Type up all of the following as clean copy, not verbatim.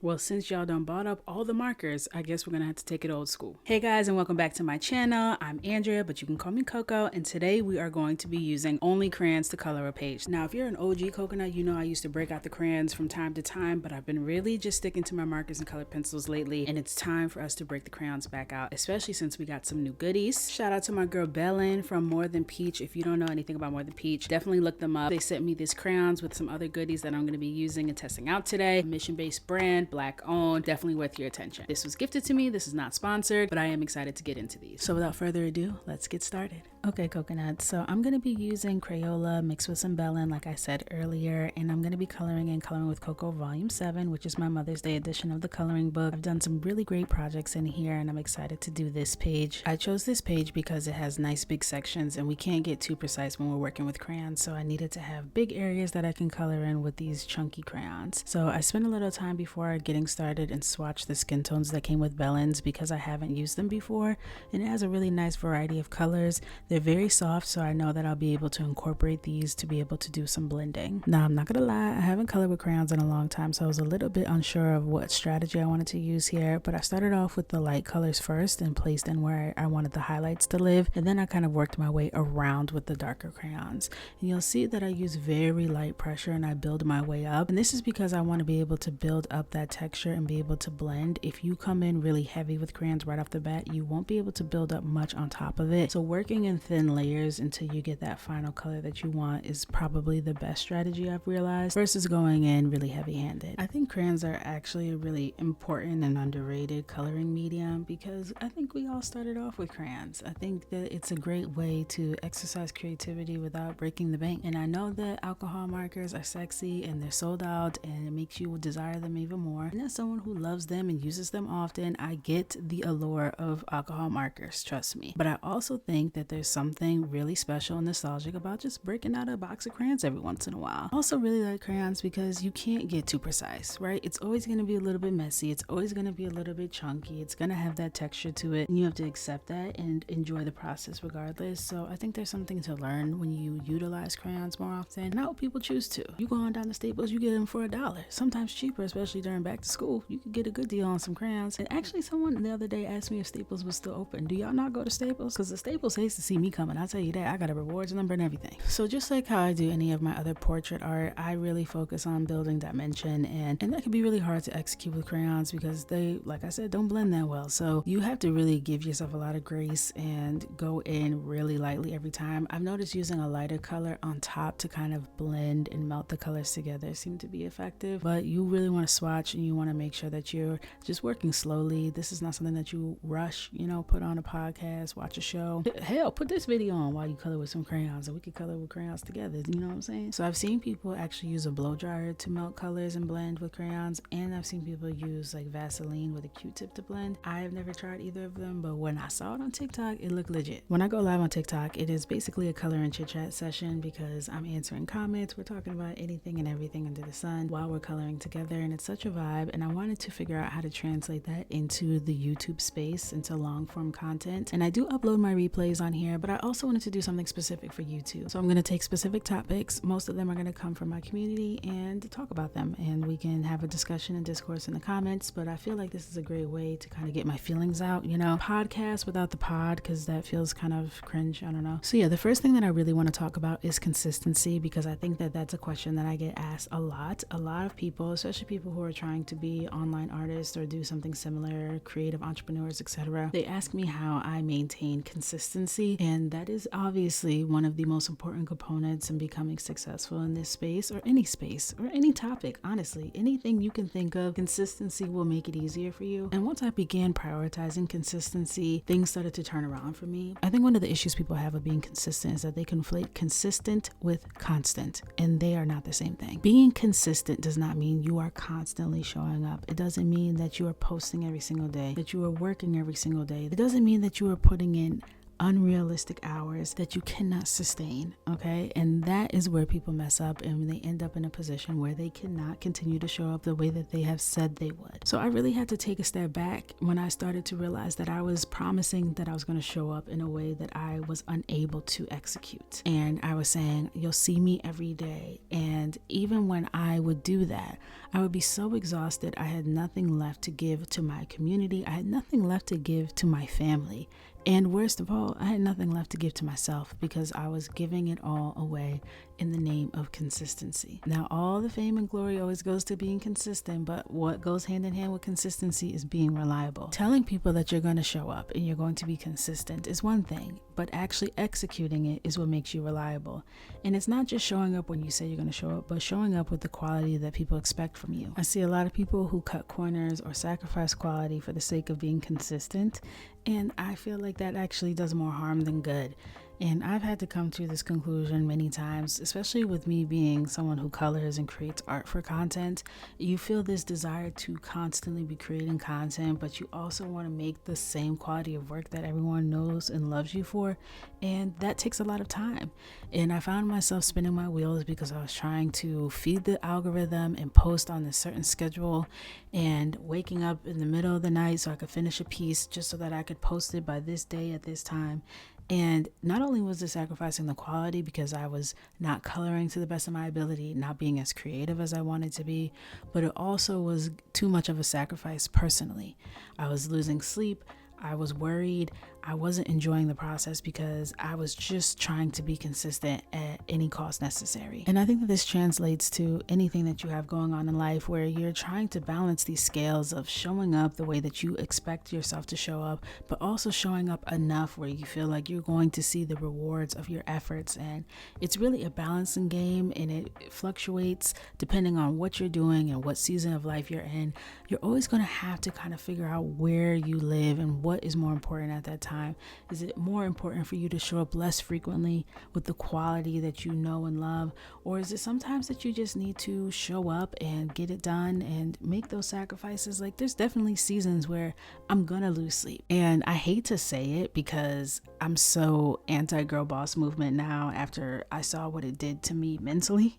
Well, since y'all done bought up all the markers, I guess we're gonna have to take it old school. Hey guys, and welcome back to my channel. I'm Andrea, but you can call me Coco, and today we are going to be using only crayons to color a page. Now, if you're an OG coconut, you know I used to break out the crayons from time to time, but I've been really just sticking to my markers and colored pencils lately, and it's time for us to break the crayons back out, especially since we got some new goodies. Shout out to my girl Bellen from More Than Peach. If you don't know anything about More Than Peach, definitely look them up. They sent me these crayons with some other goodies that I'm going to be using and testing out today. Mission-based brand, Black owned, definitely worth your attention. This was gifted to me. This is not sponsored, but I am excited to get into these. So without further ado, let's get started. Okay, coconuts. So I'm going to be using Crayola mixed with some Bellen, like I said earlier, and I'm going to be coloring in Coloring with Coco Volume 7, which is my Mother's Day edition of the coloring book. I've done some really great projects in here, and I'm excited to do this page. I chose this page because it has nice big sections, and we can't get too precise when we're working with crayons, so I needed to have big areas that I can color in with these chunky crayons. So I spent a little time before getting started and swatched the skin tones that came with Bellen's because I haven't used them before, and it has a really nice variety of colors. They're very soft, so I know that I'll be able to incorporate these to be able to do some blending. Now, I'm not gonna lie, I haven't colored with crayons in a long time, so I was a little bit unsure of what strategy I wanted to use here, but I started off with the light colors first and placed in where I wanted the highlights to live, and then I kind of worked my way around with the darker crayons. And you'll see that I use very light pressure and I build my way up, and this is because I want to be able to build up that texture and be able to blend. If you come in really heavy with crayons right off the bat, you won't be able to build up much on top of it. So working in thin layers until you get that final color that you want is probably the best strategy I've realized versus going in really heavy-handed. I think crayons are actually a really important and underrated coloring medium because I think we all started off with crayons. I think that it's a great way to exercise creativity without breaking the bank. And I know that alcohol markers are sexy and they're sold out and it makes you desire them even more. And as someone who loves them and uses them often, I get the allure of alcohol markers, trust me. But I also think that there's something really special and nostalgic about just breaking out a box of crayons every once in a while. I also really like crayons because you can't get too precise, right? It's always going to be a little bit messy. It's always going to be a little bit chunky. It's going to have that texture to it, and you have to accept that and enjoy the process regardless. So I think there's something to learn when you utilize crayons more often, and I hope people choose to. You go on down to Staples, you get them for $1, sometimes cheaper, especially during back to school. You could get a good deal on some crayons. And actually, someone the other day asked me if Staples was still open. Do y'all not go to Staples? Because the Staples hates to see me coming. I'll tell you that. I got a rewards number and everything. So just like how I do any of my other portrait art, I really focus on building dimension, and that can be really hard to execute with crayons because they, like I said, don't blend that well. So you have to really give yourself a lot of grace and go in really lightly every time. I've noticed using a lighter color on top to kind of blend and melt the colors together seem to be effective, but you really want to swatch and you want to make sure that you're just working slowly. This is not something that you rush, you know, put on a podcast, watch a show. Hell, put this video on while you color with some crayons and we could color with crayons together, you know what I'm saying? So I've seen people actually use a blow dryer to melt colors and blend with crayons, and I've seen people use like Vaseline with a Q-tip to blend. I have never tried either of them, but when I saw it on TikTok, it looked legit. When I go live on TikTok, it is basically a color and chit chat session because I'm answering comments. We're talking about anything and everything under the sun while we're coloring together, and it's such a vibe. And I wanted to figure out how to translate that into the YouTube space, into long form content. And I do upload my replays on here, but I also wanted to do something specific for YouTube. So I'm going to take specific topics. Most of them are going to come from my community and talk about them, and we can have a discussion and discourse in the comments. But I feel like this is a great way to kind of get my feelings out, you know, podcast without the pod, because that feels kind of cringe. I don't know. So yeah, the first thing that I really want to talk about is consistency, because I think that that's a question that I get asked a lot. A lot of people, especially people who are trying to be online artists or do something similar, creative entrepreneurs, etc., they ask me how I maintain consistency, and that is obviously one of the most important components in becoming successful in this space or any topic. Honestly, anything you can think of, consistency will make it easier for you. And once I began prioritizing consistency, things started to turn around for me. I think one of the issues people have of being consistent is that they conflate consistent with constant, and they are not the same thing. Being consistent does not mean you are constantly showing up. It doesn't mean that you are posting every single day, that you are working every single day. It doesn't mean that you are putting in unrealistic hours that you cannot sustain, okay? And that is where people mess up, and they end up in a position where they cannot continue to show up the way that they have said they would. So I really had to take a step back when I started to realize that I was promising that I was going to show up in a way that I was unable to execute. And I was saying, you'll see me every day. And even when I would do that, I would be so exhausted. I had nothing left to give to my community. I had nothing left to give to my family. And worst of all, I had nothing left to give to myself because I was giving it all away in the name of consistency. Now, all the fame and glory always goes to being consistent, but what goes hand in hand with consistency is being reliable. Telling people that you're going to show up and you're going to be consistent is one thing, but actually executing it is what makes you reliable. And it's not just showing up when you say you're going to show up, but showing up with the quality that people expect from you. I see a lot of people who cut corners or sacrifice quality for the sake of being consistent, and I feel like that actually does more harm than good. And I've had to come to this conclusion many times, especially with me being someone who colors and creates art for content. You feel this desire to constantly be creating content, but you also want to make the same quality of work that everyone knows and loves you for. And that takes a lot of time. And I found myself spinning my wheels because I was trying to feed the algorithm and post on a certain schedule and waking up in the middle of the night so I could finish a piece just so that I could post it by this day at this time. And not only was it sacrificing the quality because I was not coloring to the best of my ability, not being as creative as I wanted to be, but it also was too much of a sacrifice personally. I was losing sleep. I was worried. I wasn't enjoying the process because I was just trying to be consistent at any cost necessary. And I think that this translates to anything that you have going on in life where you're trying to balance these scales of showing up the way that you expect yourself to show up, but also showing up enough where you feel like you're going to see the rewards of your efforts. And it's really a balancing game, and it fluctuates depending on what you're doing and what season of life you're in. You're always going to have to kind of figure out where you live and what is more important at that time. Is it more important for you to show up less frequently with the quality that you know and love? Or is it sometimes that you just need to show up and get it done and make those sacrifices? Like, there's definitely seasons where I'm gonna lose sleep. And I hate to say it because I'm so anti-girl boss movement now after I saw what it did to me mentally.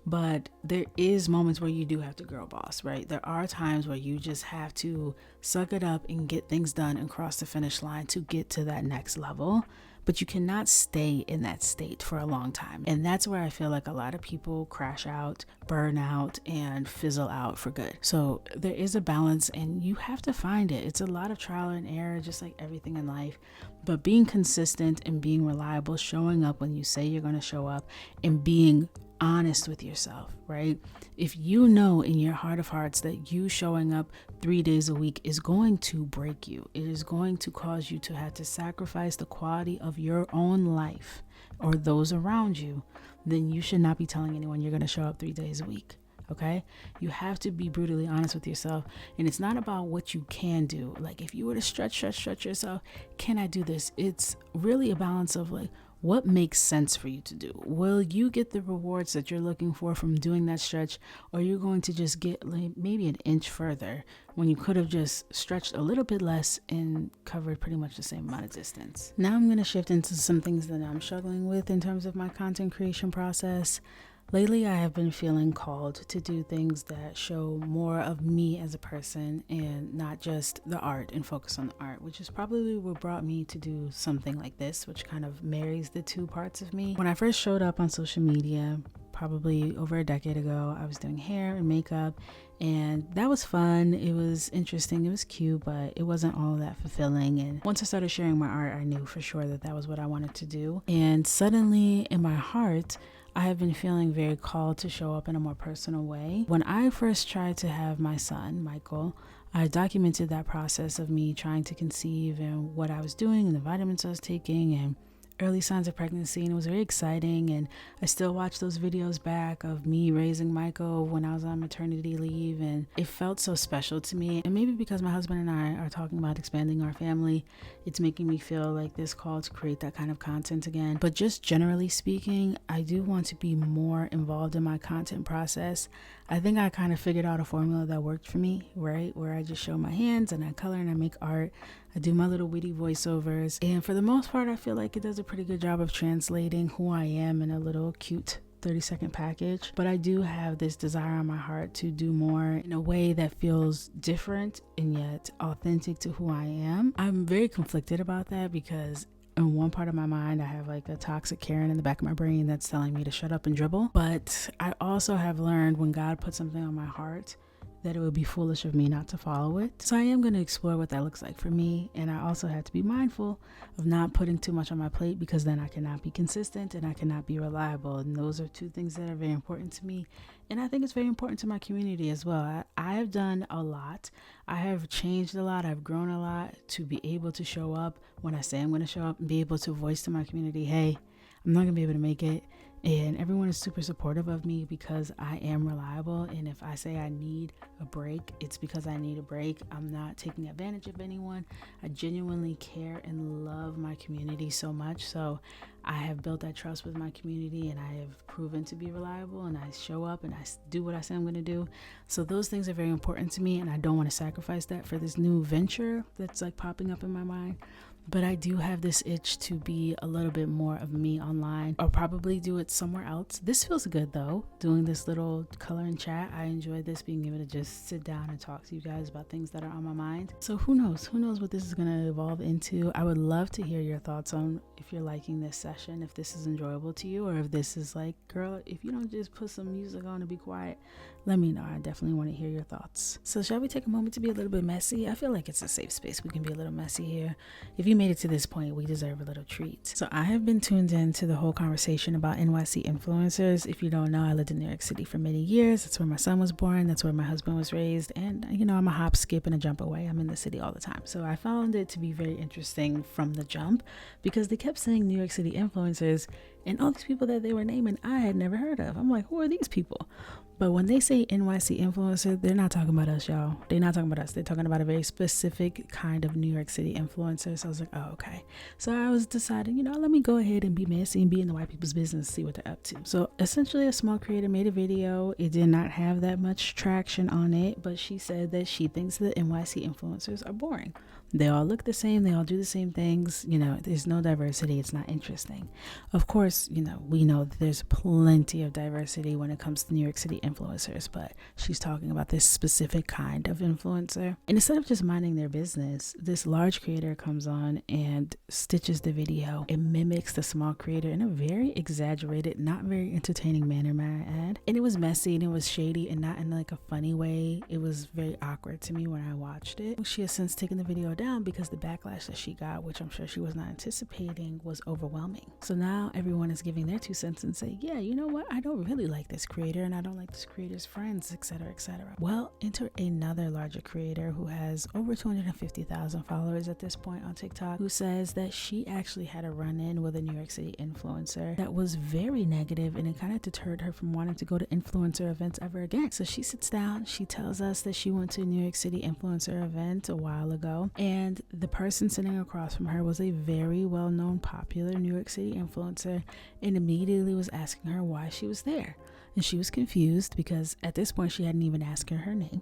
But there is moments where you do have to girl boss, right? There are times where you just have to suck it up and get things done and cross the finish line to get to that next level. But you cannot stay in that state for a long time. And that's where I feel like a lot of people crash out, burn out, and fizzle out for good. So there is a balance and you have to find it. It's a lot of trial and error, just like everything in life. But being consistent and being reliable, showing up when you say you're going to show up, and being honest with yourself, right? If you know in your heart of hearts that you showing up 3 days a week is going to break you, it is going to cause you to have to sacrifice the quality of your own life or those around you, then you should not be telling anyone you're going to show up 3 days a week. Okay, you have to be brutally honest with yourself. And it's not about what you can do. Like, if you were to stretch yourself, can I do this? It's really a balance of like, what makes sense for you to do? Will you get the rewards that you're looking for from doing that stretch? Or you're going to just get like maybe an inch further when you could have just stretched a little bit less and covered pretty much the same amount of distance. Now I'm going to shift into some things that I'm struggling with in terms of my content creation process. Lately, I have been feeling called to do things that show more of me as a person and not just the art and focus on the art, which is probably what brought me to do something like this, which kind of marries the two parts of me. When I first showed up on social media, probably over a decade ago, I was doing hair and makeup, and that was fun. It was interesting. It was cute, but it wasn't all that fulfilling. And once I started sharing my art, I knew for sure that that was what I wanted to do. And suddenly in my heart, I have been feeling very called to show up in a more personal way. When I first tried to have my son, Michael, I documented that process of me trying to conceive and what I was doing and the vitamins I was taking and early signs of pregnancy, and it was very exciting. And I still watch those videos back of me raising Michael when I was on maternity leave, and it felt so special to me. And maybe because my husband and I are talking about expanding our family, it's making me feel like this call to create that kind of content again. But just generally speaking, I do want to be more involved in my content process. I think I kind of figured out a formula that worked for me, right? Where I just show my hands and I color and I make art. I do my little witty voiceovers. And for the most part, I feel like it does a pretty good job of translating who I am in a little cute 30-second package. But I do have this desire on my heart to do more in a way that feels different and yet authentic to who I am. I'm very conflicted about that because in one part of my mind, I have like a toxic Karen in the back of my brain that's telling me to shut up and dribble. But I also have learned when God puts something on my heart that it would be foolish of me not to follow it. So I am going to explore what that looks like for me. And I also have to be mindful of not putting too much on my plate, because then I cannot be consistent and I cannot be reliable. And those are two things that are very important to me. And I think it's very important to my community as well. I have done a lot. I have changed a lot. I've grown a lot to be able to show up when I say I'm going to show up and be able to voice to my community, hey, I'm not going to be able to make it. And everyone is super supportive of me because I am reliable. And if I say I need a break, it's because I need a break. I'm not taking advantage of anyone. I genuinely care and love my community so much. So I have built that trust with my community, and I have proven to be reliable, and I show up and I do what I say I'm going to do. So those things are very important to me, and I don't want to sacrifice that for this new venture that's like popping up in my mind. But I do have this itch to be a little bit more of me online. I'll probably do it somewhere else. This feels good though, doing this little color and chat. I enjoy this, being able to just sit down and talk to you guys about things that are on my mind. So who knows what this is going to evolve into. I would love to hear your thoughts on if you're liking this session, if this is enjoyable to you, or if this is like, girl, if you don't just put some music on and be quiet, let me know. I definitely want to hear your thoughts. So shall we take a moment to be a little bit messy? I feel like it's a safe space. We can be a little messy here. If you made it to this point, we deserve a little treat. So I have been tuned in to the whole conversation about NYC influencers. If you don't know, I lived in New York City for many years. That's where my son was born. That's where my husband was raised. And you know, I'm a hop, skip, and a jump away. I'm in the city all the time. So I found it to be very interesting from the jump, because they kept saying New York City influencers, and all these people that they were naming I had never heard of. I'm like, who are these people? But when they say NYC influencer, they're not talking about us, y'all. They're not talking about us. They're talking about a very specific kind of New York City influencer. So I was like, oh, okay. So I was deciding, you know, let me go ahead and be messy and be in the white people's business, see what they're up to. So essentially a small creator made a video. It did not have that much traction on it, but she said that she thinks that NYC influencers are boring. They all look the same. They all do the same things. You know, there's no diversity. It's not interesting. Of course, you know, we know that there's plenty of diversity when it comes to New York City influencers, but she's talking about this specific kind of influencer. And instead of just minding their business, this large creator comes on and stitches the video. It mimics the small creator in a very exaggerated, not very entertaining manner, may I add. And it was messy and it was shady, and not in like a funny way. It was very awkward to me when I watched it. She has since taken the video down because the backlash that she got, which I'm sure she was not anticipating, was overwhelming. So now everyone is giving their 2 cents and say, yeah, you know what, I don't really like this creator, and I don't like this creator's friends, etc., etc. Well, enter another larger creator who has over 250,000 followers at this point on TikTok, who says that she actually had a run-in with a New York City influencer that was very negative, and it kind of deterred her from wanting to go to influencer events ever again. So she sits down, she tells us that she went to a New York City influencer event a while ago, and the person sitting across from her was a very well-known, popular New York City influencer, and immediately was asking her why she was there. And she was confused because at this point she hadn't even asked her name.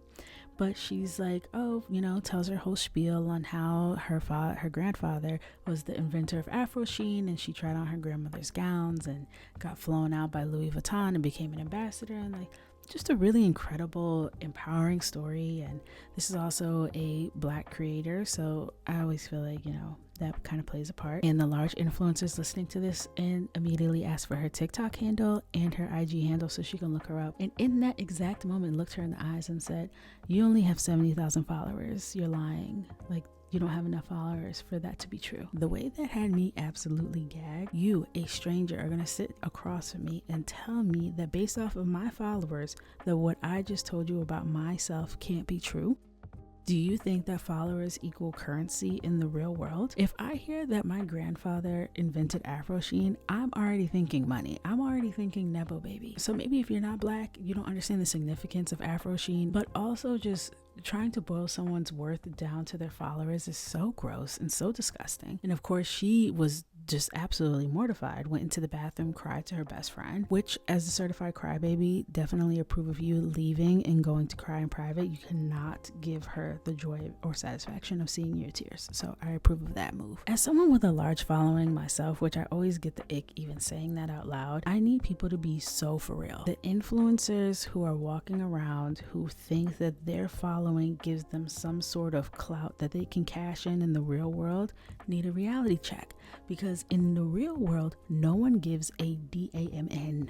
But she's like, oh, you know, tells her whole spiel on how her grandfather was the inventor of Afro Sheen, and she tried on her grandmother's gowns and got flown out by Louis Vuitton and became an ambassador, and like just a really incredible, empowering story. And this is also a Black creator, so I always feel like, you know, that kind of plays a part. And the large influencers listening to this and immediately asked for her TikTok handle and her IG handle so she can look her up. And in that exact moment, looked her in the eyes and said, you only have 70,000 followers. You're lying. Like, you don't have enough followers for that to be true. The way that had me absolutely gagged. You, a stranger, are gonna sit across from me and tell me that based off of my followers, that what I just told you about myself can't be true? Do you think that followers equal currency in the real world? If I hear that my grandfather invented Afro Sheen, I'm already thinking money. I'm already thinking Nepo baby. So maybe if you're not Black, you don't understand the significance of Afro Sheen, but also just trying to boil someone's worth down to their followers is so gross and so disgusting. And of course, she was just absolutely mortified, went into the bathroom, cried to her best friend, which as a certified crybaby, definitely approve of you leaving and going to cry in private. You cannot give her the joy or satisfaction of seeing your tears. So I approve of that move. As someone with a large following myself, which I always get the ick even saying that out loud, I need people to be so for real. The influencers who are walking around who think that their following gives them some sort of clout that they can cash in the real world need a reality check, because in the real world no one gives a damn.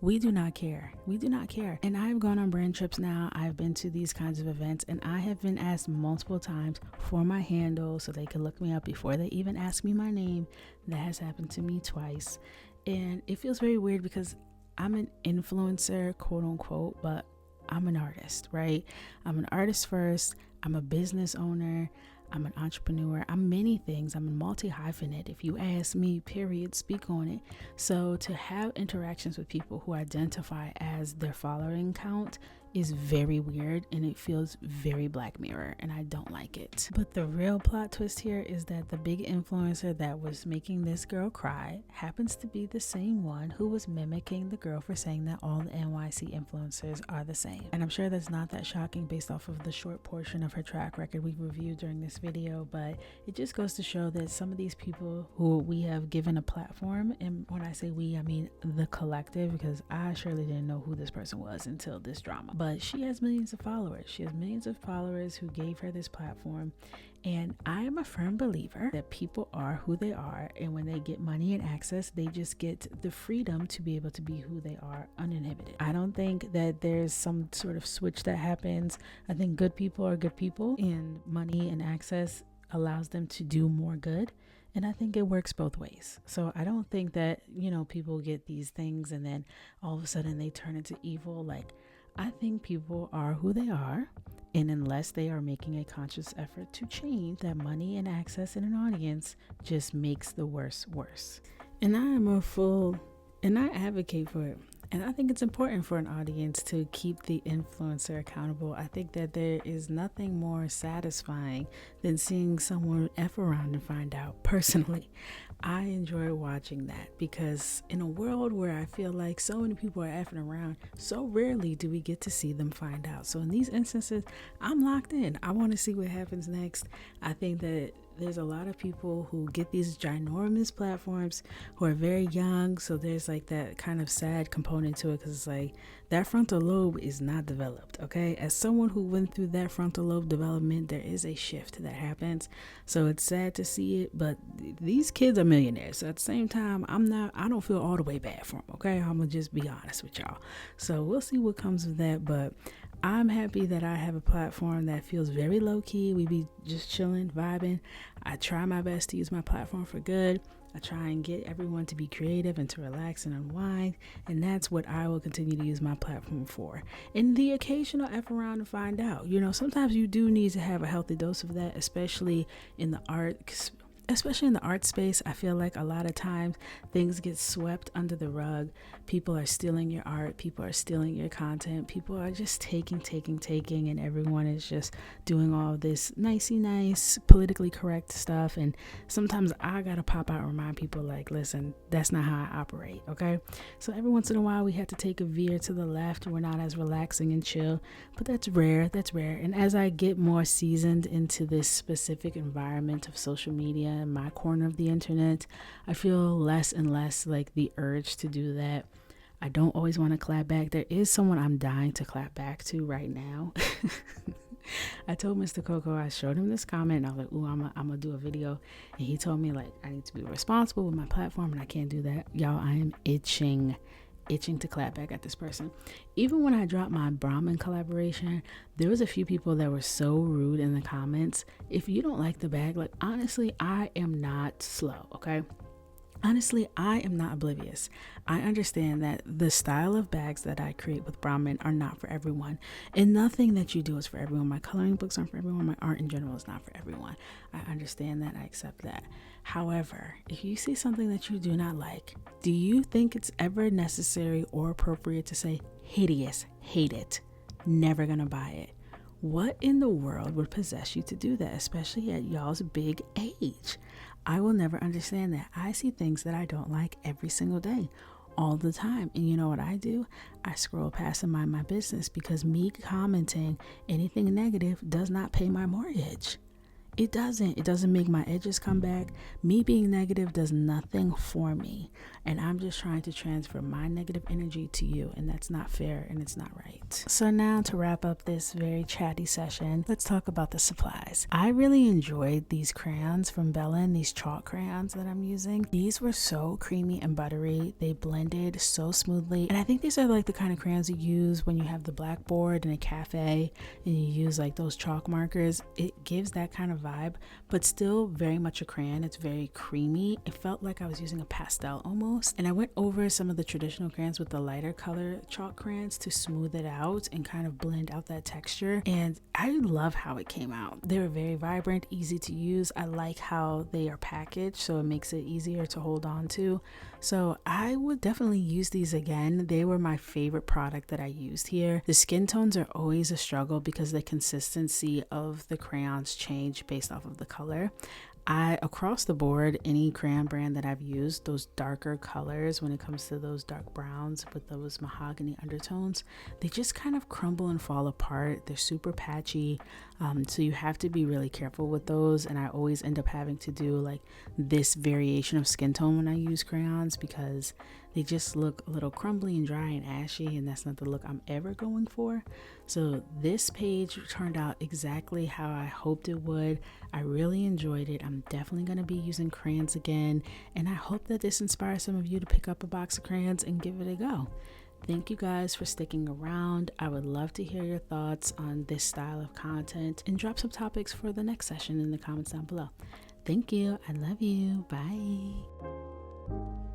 We do not care. We do not care. And I've gone on brand trips now. I've been to these kinds of events, and I have been asked multiple times for my handle so they can look me up before they even ask me my name. That has happened to me twice, and it feels very weird because I'm an influencer, quote unquote, but I'm an artist, right? I'm an artist first. I'm a business owner. I'm an entrepreneur. I'm many things. I'm a multi-hyphenate. If you ask me, period, speak on it. So to have interactions with people who identify as their following count is very weird, and it feels very Black Mirror, and I don't like it. But the real plot twist here is that the big influencer that was making this girl cry happens to be the same one who was mimicking the girl for saying that all the NYC influencers are the same. And I'm sure that's not that shocking based off of the short portion of her track record we reviewed during this video, but it just goes to show that some of these people who we have given a platform, and when I say we, I mean the collective, because I surely didn't know who this person was until this drama. But she has millions of followers. She has millions of followers who gave her this platform. And I am a firm believer that people are who they are. And when they get money and access, they just get the freedom to be able to be who they are uninhibited. I don't think that there's some sort of switch that happens. I think good people are good people, and money and access allows them to do more good. And I think it works both ways. So I don't think that, people get these things and then all of a sudden they turn into evil. Like, I think people are who they are, and unless they are making a conscious effort to change, that money and access in an audience just makes the worst worse. And I advocate for it. And I think it's important for an audience to keep the influencer accountable. I think that there is nothing more satisfying than seeing someone F around and find out. Personally, I enjoy watching that, because in a world where I feel like so many people are effing around, so rarely do we get to see them find out. So in these instances, I'm locked in. I want to see what happens next. I think that there's a lot of people who get these ginormous platforms who are very young, so there's like that kind of sad component to it, because it's like that frontal lobe is not developed. Okay, as someone who went through that frontal lobe development, there is a shift that happens, so it's sad to see it. But these kids are millionaires, so at the same time, I don't feel all the way bad for them. Okay, I'm gonna just be honest with y'all. So we'll see what comes of that, but I'm happy that I have a platform that feels very low-key. We be just chilling, vibing. I try my best to use my platform for good. I try and get everyone to be creative and to relax and unwind, and that's what I will continue to use my platform for. And the occasional F around to find out. Sometimes you do need to have a healthy dose of that, especially in the art space. I feel like a lot of times things get swept under the rug. People are stealing your art, people are stealing your content, people are just taking, and everyone is just doing all this nice politically correct stuff. And sometimes I gotta pop out and remind people, like, listen, that's not how I operate. Okay, so every once in a while we have to take a veer to the left. We're not as relaxing and chill, but that's rare. And as I get more seasoned into this specific environment of social media and my corner of the internet, I feel less and less like the urge to do that. I don't always want to clap back. There is someone I'm dying to clap back to right now. I told Mr. Coco, I showed him this comment, and I was like, ooh, I'm gonna do a video. And he told me, like, I need to be responsible with my platform, and I can't do that. Y'all, I am itching to clap back at this person. Even when I dropped my Brahmin collaboration, there was a few people that were so rude in the comments. If you don't like the bag, like, honestly, I am not slow, okay? Honestly, I am not oblivious. I understand that the style of bags that I create with Brahmin are not for everyone, and nothing that you do is for everyone. My coloring books aren't for everyone. My art in general is not for everyone. I understand that. I accept that. However, if you see something that you do not like, do you think it's ever necessary or appropriate to say, hideous, hate it, never gonna buy it? What in the world would possess you to do that, especially at y'all's big age? I will never understand that. I see things that I don't like every single day, all the time. And you know what I do? I scroll past and mind my business, because me commenting anything negative does not pay my mortgage. It doesn't make my edges come back. Me being negative does nothing for me, and I'm just trying to transfer my negative energy to you, and that's not fair and it's not right. So now, to wrap up this very chatty session, let's talk about the supplies. I really enjoyed these crayons from Bellen, these chalk crayons that I'm using. These were so creamy and buttery. They blended so smoothly, and I think these are like the kind of crayons you use when you have the blackboard in a cafe and you use like those chalk markers. It gives that kind of vibe, but still very much a crayon. It's very creamy. It felt like I was using a pastel almost. And I went over some of the traditional crayons with the lighter color chalk crayons to smooth it out and kind of blend out that texture. And I love how it came out. They were very vibrant, easy to use. I like how they are packaged, so it makes it easier to hold on to. So I would definitely use these again. They were my favorite product that I used here. The skin tones are always a struggle because the consistency of the crayons change based off of the color. Across the board, any crayon brand that I've used, those darker colors, when it comes to those dark browns with those mahogany undertones, they just kind of crumble and fall apart. They're super patchy, so you have to be really careful with those. And I always end up having to do like this variation of skin tone when I use crayons, because they just look a little crumbly and dry and ashy, and that's not the look I'm ever going for. So this page turned out exactly how I hoped it would. I really enjoyed it. I'm definitely going to be using crayons again, and I hope that this inspires some of you to pick up a box of crayons and give it a go. Thank you guys for sticking around. I would love to hear your thoughts on this style of content, and drop some topics for the next session in the comments down below. Thank you. I love you. Bye.